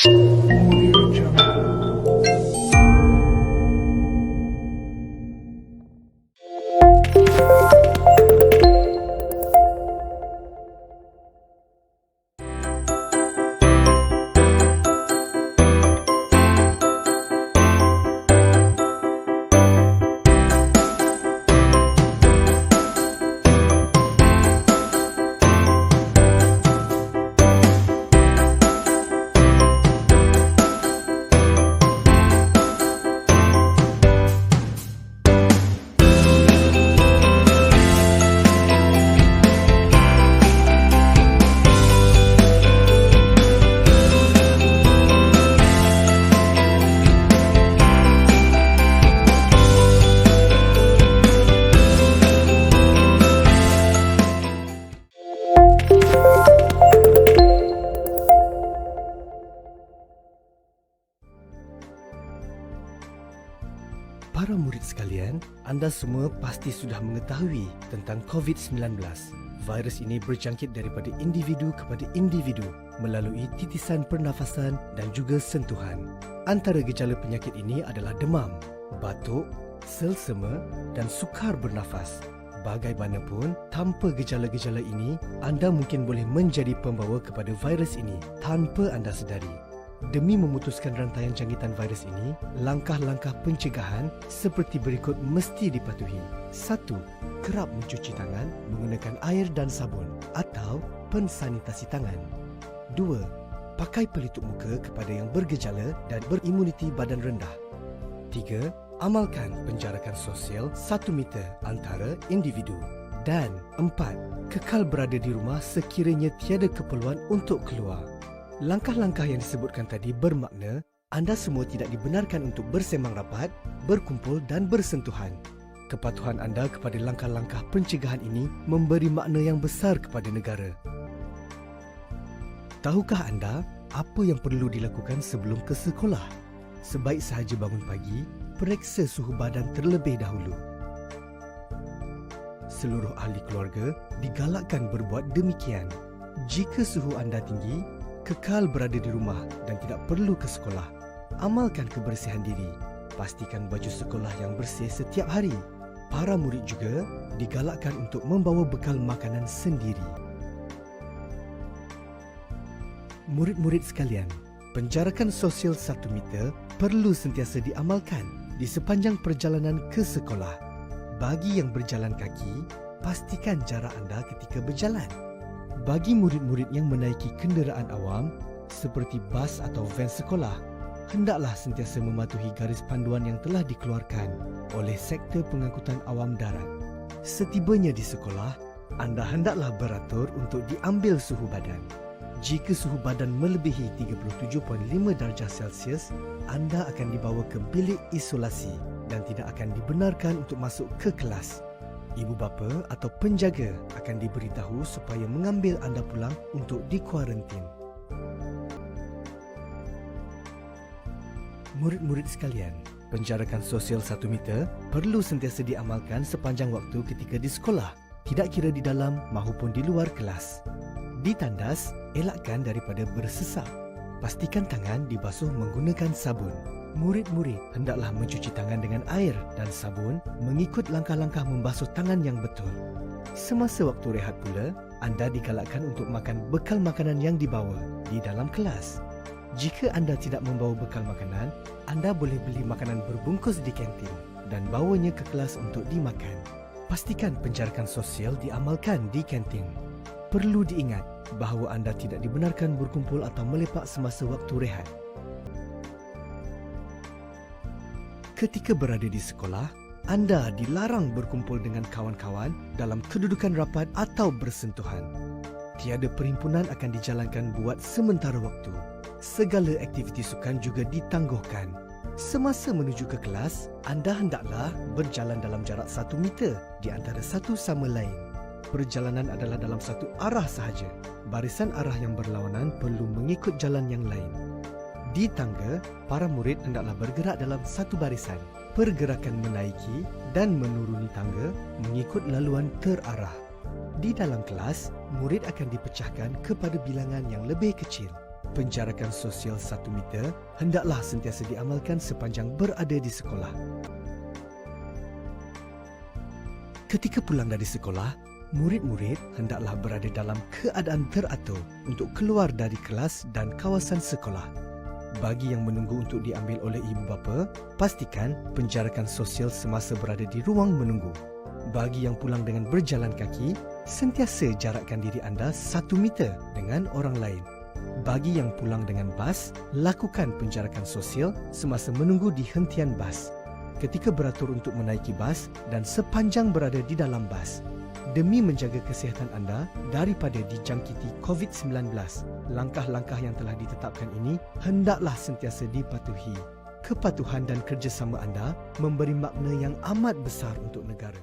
Audio Jungle. Para murid sekalian, anda semua pasti sudah mengetahui tentang COVID-19. Virus ini berjangkit daripada individu kepada individu melalui titisan pernafasan dan juga sentuhan. Antara gejala penyakit ini adalah demam, batuk, selsema dan sukar bernafas. Bagaimanapun, tanpa gejala-gejala ini, anda mungkin boleh menjadi pembawa kepada virus ini tanpa anda sedari. Demi memutuskan rantaian jangkitan virus ini, langkah-langkah pencegahan seperti berikut mesti dipatuhi. 1. Kerap mencuci tangan menggunakan air dan sabun atau pensanitasi tangan. 2. Pakai pelitup muka kepada yang bergejala dan berimuniti badan rendah. 3. Amalkan penjarakan sosial 1 meter antara individu. Dan 4. Kekal berada di rumah sekiranya tiada keperluan untuk keluar. Langkah-langkah yang disebutkan tadi bermakna anda semua tidak dibenarkan untuk bersembang rapat, berkumpul dan bersentuhan. Kepatuhan anda kepada langkah-langkah pencegahan ini memberi makna yang besar kepada negara. Tahukah anda apa yang perlu dilakukan sebelum ke sekolah? Sebaik sahaja bangun pagi, periksa suhu badan terlebih dahulu. Seluruh ahli keluarga digalakkan berbuat demikian. Jika suhu anda tinggi, kekal berada di rumah dan tidak perlu ke sekolah. Amalkan kebersihan diri. Pastikan baju sekolah yang bersih setiap hari. Para murid juga digalakkan untuk membawa bekal makanan sendiri. Murid-murid sekalian, penjarakan sosial 1 meter perlu sentiasa diamalkan di sepanjang perjalanan ke sekolah. Bagi yang berjalan kaki, pastikan jarak anda ketika berjalan. Bagi murid-murid yang menaiki kenderaan awam seperti bas atau van sekolah, hendaklah sentiasa mematuhi garis panduan yang telah dikeluarkan oleh sektor pengangkutan awam darat. Setibanya di sekolah, anda hendaklah beratur untuk diambil suhu badan. Jika suhu badan melebihi 37.5 darjah Celsius, anda akan dibawa ke bilik isolasi dan tidak akan dibenarkan untuk masuk ke kelas. Ibu bapa atau penjaga akan diberitahu supaya mengambil anda pulang untuk dikuarantin. Murid-murid sekalian, penjarakan sosial 1 meter perlu sentiasa diamalkan sepanjang waktu ketika di sekolah, tidak kira di dalam maupun di luar kelas. Ditandas, elakkan daripada bersesap. Pastikan tangan dibasuh menggunakan sabun. Murid-murid hendaklah mencuci tangan dengan air dan sabun mengikut langkah-langkah membasuh tangan yang betul. Semasa waktu rehat pula, anda digalakkan untuk makan bekal makanan yang dibawa di dalam kelas. Jika anda tidak membawa bekal makanan, anda boleh beli makanan berbungkus di kantin dan bawanya ke kelas untuk dimakan. Pastikan penjarakan sosial diamalkan di kantin. Perlu diingat bahawa anda tidak dibenarkan berkumpul atau melepak semasa waktu rehat. Ketika berada di sekolah, anda dilarang berkumpul dengan kawan-kawan dalam kedudukan rapat atau bersentuhan. Tiada perhimpunan akan dijalankan buat sementara waktu. Segala aktiviti sukan juga ditangguhkan. Semasa menuju ke kelas, anda hendaklah berjalan dalam jarak 1 meter di antara satu sama lain. Perjalanan adalah dalam satu arah sahaja. Barisan arah yang berlawanan perlu mengikut jalan yang lain. Di tangga, para murid hendaklah bergerak dalam satu barisan. Pergerakan menaiki dan menuruni tangga mengikut laluan terarah. Di dalam kelas, murid akan dipecahkan kepada bilangan yang lebih kecil. penjarakan sosial 1 meter hendaklah sentiasa diamalkan sepanjang berada di sekolah. Ketika pulang dari sekolah, murid-murid hendaklah berada dalam keadaan teratur untuk keluar dari kelas dan kawasan sekolah. Bagi yang menunggu untuk diambil oleh ibu bapa, pastikan penjarakan sosial semasa berada di ruang menunggu. Bagi yang pulang dengan berjalan kaki, sentiasa jarakkan diri anda 1 meter dengan orang lain. Bagi yang pulang dengan bas, lakukan penjarakan sosial semasa menunggu di hentian bas, ketika beratur untuk menaiki bas dan sepanjang berada di dalam bas. Demi menjaga kesihatan anda daripada dijangkiti COVID-19, langkah-langkah yang telah ditetapkan ini hendaklah sentiasa dipatuhi. Kepatuhan dan kerjasama anda memberi makna yang amat besar untuk negara.